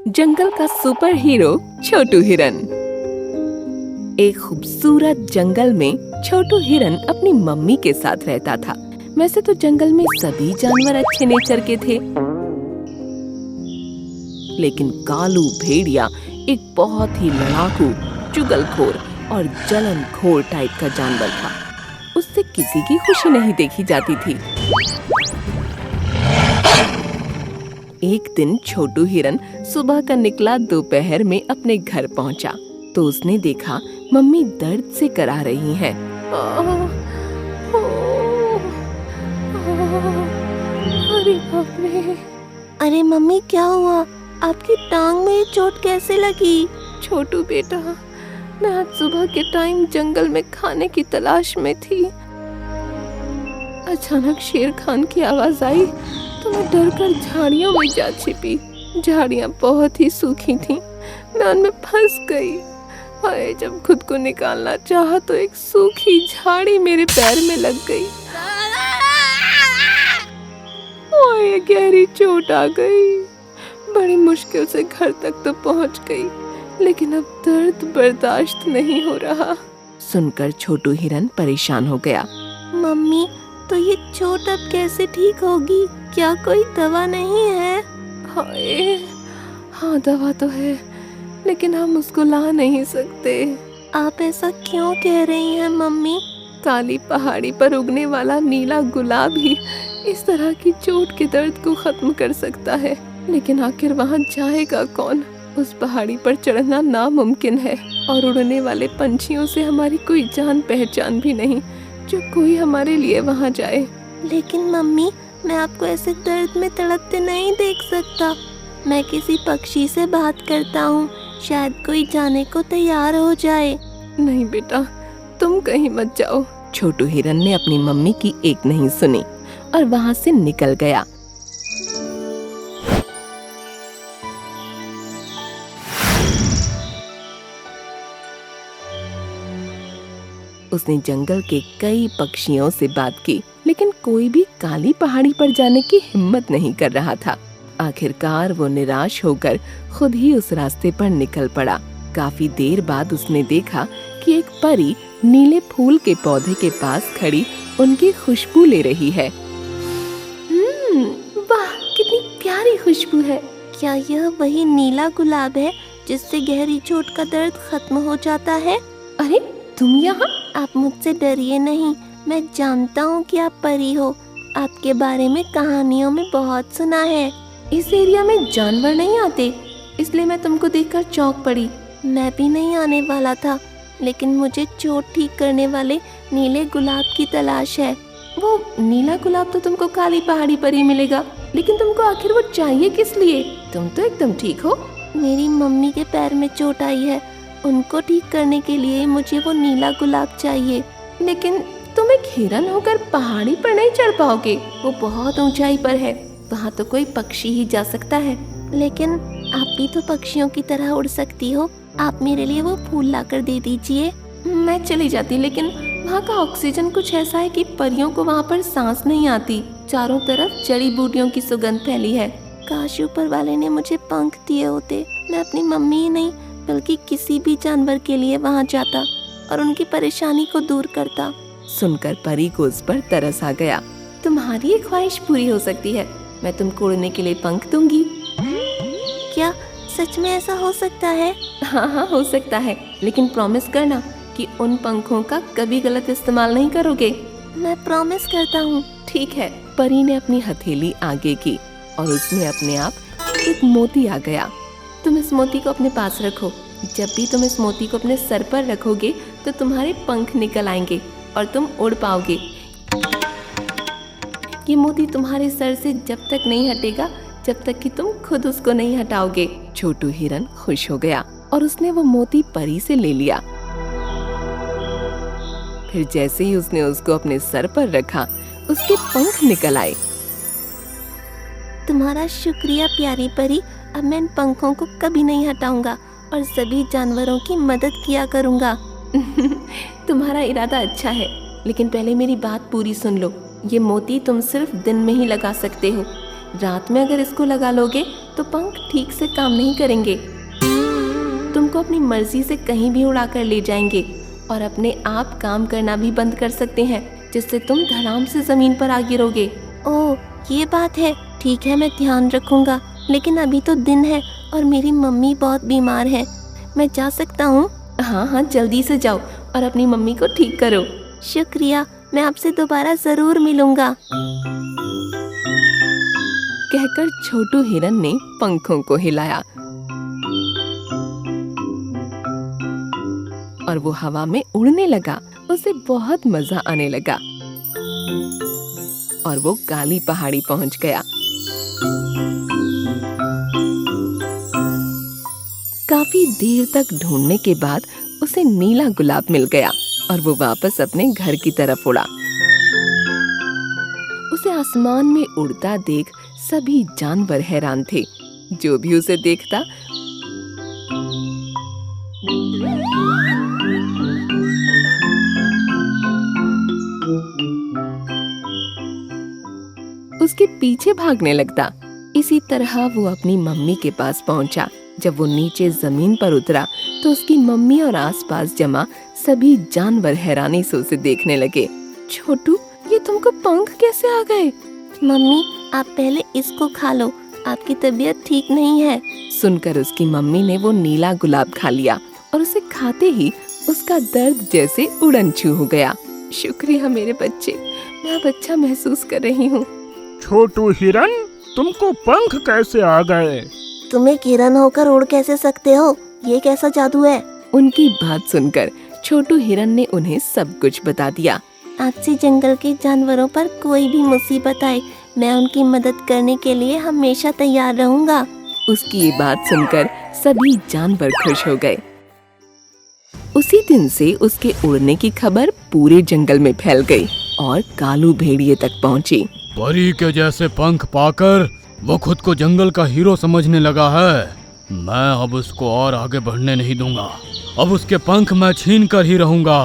जंगल का super hero छोटू हिरन। एक खूबसूरत जंगल में छोटू हिरन अपनी मम्मी के साथ रहता था। वैसे तो जंगल में सभी जानवर अच्छे नेचर के थे, लेकिन कालू भेड़िया एक बहुत ही लड़ाकू, चुगलखोर और जलनखोर टाइप का जानवर था। उससे किसी की खुशी नहीं देखी जाती थी। एक दिन छोटू हिरन सुबह का निकला, दोपहर में अपने घर पहुंचा तो उसने देखा मम्मी दर्द से करा रही हैं। अरे बाप रे! अरे मम्मी, क्या हुआ? आपकी टांग में चोट कैसे लगी? छोटू बेटा, मैं आज सुबह के टाइम जंगल में खाने की तलाश में थी। अचानक शेर खान की आवाज आई तो मैं डरकर झाड़ियों में जा छिपी। झाड़ियां बहुत ही सूखी थीं, मैं उनमें फंस गई। हाय, जब खुद को निकालना चाहा तो एक सूखी झाड़ी मेरे पैर में लग गई। ओए, गहरी चोट आ गई। बड़ी मुश्किल से घर तक तो पहुंच गई, लेकिन अब दर्द बर्दाश्त नहीं हो रहा। सुनकर छोटू हिरन परेशान हो गया। मम्मी, तो ये चोट अब कैसे ठीक होगी? क्या कोई दवा नहीं है? हाय, हाँ दवा तो है, लेकिन हम उसको ला नहीं सकते। आप ऐसा क्यों कह रही हैं मम्मी? काली पहाड़ी पर उगने वाला नीला गुलाब ही इस तरह की चोट के दर्द को खत्म कर सकता है, लेकिन आखिर वहाँ जाएगा कौन? उस पहाड़ी पर चढ़ना नामुमकिन है और उड़ने वाले पंछियों से हमारी कोई जान पहचान भी नहीं जो कोई हमारे लिए वहाँ जाए। लेकिन मम्मी, मैं आपको ऐसे दर्द में तड़पते नहीं देख सकता। मैं किसी पक्षी से बात करता हूँ, शायद कोई जाने को तैयार हो जाए। नहीं बेटा, तुम कहीं मत जाओ। छोटू हिरन ने अपनी मम्मी की एक नहीं सुनी और वहाँ से निकल गया। उसने जंगल के कई पक्षियों से बात की, लेकिन कोई भी काली पहाड़ी पर जाने की हिम्मत नहीं कर रहा था। आखिरकार वो निराश होकर खुद ही उस रास्ते पर निकल पड़ा। काफी देर बाद उसने देखा कि एक परी नीले फूल के पौधे के पास खड़ी उनकी खुशबू ले रही है। वाह, कितनी प्यारी खुशबू है। क्या यह वही नीला गुलाब है जिससे गहरी चोट का दर्द खत्म हो जाता है? अरे, तुम यहाँ? आप मुझसे डरिए नहीं, मैं जानता हूँ कि आप परी हो। आपके बारे में कहानियों में बहुत सुना है। इस एरिया में जानवर नहीं आते, इसलिए मैं तुमको देखकर चौंक पड़ी। मैं भी नहीं आने वाला था, लेकिन मुझे चोट ठीक करने वाले नीले गुलाब की तलाश है। वो नीला गुलाब तो तुमको काली पहाड़ी पर ही मिलेगा, लेकिन तुमको आखिर वो चाहिए किस लिए? तुम तो एकदम ठीक हो। मेरी मम्मी के पैर में चोट आई है, उनको ठीक करने के लिए मुझे वो नीला गुलाब चाहिए। लेकिन तुम एक हिरन होकर पहाड़ी पर नहीं चढ़ पाओगे, वो बहुत ऊंचाई पर है, वहाँ तो कोई पक्षी ही जा सकता है। लेकिन आप भी तो पक्षियों की तरह उड़ सकती हो, आप मेरे लिए वो फूल लाकर दे दीजिए। मैं चली जाती, लेकिन वहाँ का ऑक्सीजन कुछ ऐसा है कि परियों को वहाँ पर सांस नहीं आती। चारों तरफ जड़ी बूटियों की सुगंध फैली है। काश ऊपर वाले ने मुझे पंख दिए होते, मैं अपनी मम्मी ही नहीं बल्कि किसी भी जानवर के लिए वहाँ जाता और उनकी परेशानी को दूर करता। सुनकर परी को उस पर तरस आ गया। तुम्हारी एक ख्वाहिश पूरी हो सकती है, मैं तुमको उड़ने के लिए पंख दूंगी। क्या सच में ऐसा हो सकता है? हाँ, हो सकता है, लेकिन प्रॉमिस करना कि उन पंखों का कभी गलत इस्तेमाल नहीं करोगे। मैं प्रॉमिस करता हूँ। ठीक है। परी ने अपनी हथेली आगे की और उसमें अपने आप एक मोती आ गया। तुम इस मोती को अपने पास रखो। जब भी तुम इस मोती को अपने सर पर रखोगे तो तुम्हारे पंख निकल आएंगे और तुम उड़ पाओगे। ये मोती तुम्हारे सर से जब तक नहीं हटेगा जब तक कि तुम खुद उसको नहीं हटाओगे। छोटू हिरन खुश हो गया और उसने वो मोती परी से ले लिया। फिर जैसे ही उसने उसको अपने सर पर रखा, उसके पंख निकल आए। तुम्हारा शुक्रिया प्यारी परी, अब मैं इन पंखों को कभी नहीं हटाऊंगा और सभी जानवरों की मदद किया करूंगा। तुम्हारा इरादा अच्छा है, लेकिन पहले मेरी बात पूरी सुन लो। ये मोती तुम सिर्फ दिन में ही लगा सकते हो। रात में अगर इसको लगा लोगे तो पंख ठीक से काम नहीं करेंगे। तुमको अपनी मर्जी से कहीं भी उड़ा कर ले जाएंगे और अपने आप काम करना भी बंद कर सकते हैं, जिससे तुम धड़ाम से जमीन पर आ गिरोगे। ओह, ये बात है। ठीक है, मैं ध्यान रखूंगा। लेकिन अभी तो दिन है और मेरी मम्मी बहुत बीमार है। मैं जा सकता हूँ? हाँ हाँ, जल्दी से जाओ और अपनी मम्मी को ठीक करो। शुक्रिया, मैं आपसे दोबारा जरूर मिलूंगा। कहकर छोटू हिरन ने पंखों को हिलाया और वो हवा में उड़ने लगा। उसे बहुत मजा आने लगा और वो काली पहाड़ी पहुंच गया। काफी देर तक ढूंढने के बाद उसे नीला गुलाब मिल गया और वो वापस अपने घर की तरफ उड़ा। उसे आसमान में उड़ता देख सभी जानवर हैरान थे। जो भी उसे देखता उसके पीछे भागने लगता। इसी तरह वो अपनी मम्मी के पास पहुंचा। जब वो नीचे जमीन पर उतरा तो उसकी मम्मी और आसपास जमा सभी जानवर हैरानी से उसे देखने लगे। छोटू, ये तुमको पंख कैसे आ गए? मम्मी, आप पहले इसको खा लो, आपकी तबीयत ठीक नहीं है। सुनकर उसकी मम्मी ने वो नीला गुलाब खा लिया और उसे खाते ही उसका दर्द जैसे उड़न छू हो गया। शुक्रिया मेरे बच्चे, मैं अब अच्छा महसूस कर रही हूँ। छोटू हिरन, तुमको पंख कैसे आ गए? तुम एक हिरन होकर उड़ कैसे सकते हो? ये कैसा जादू है? उनकी बात सुनकर छोटू हिरन ने उन्हें सब कुछ बता दिया। आज से जंगल के जानवरों पर कोई भी मुसीबत आए, मैं उनकी मदद करने के लिए हमेशा तैयार रहूंगा। उसकी ये बात सुनकर सभी जानवर खुश हो गए। उसी दिन से उसके उड़ने की खबर पूरे जंगल में फैल गई और कालू भेड़िए तक पहुंची। परी के जैसे पंख पाकर वो खुद को जंगल का हीरो समझने लगा है। मैं अब उसको और आगे बढ़ने नहीं दूंगा। अब उसके पंख मैं छीन कर ही रहूंगा।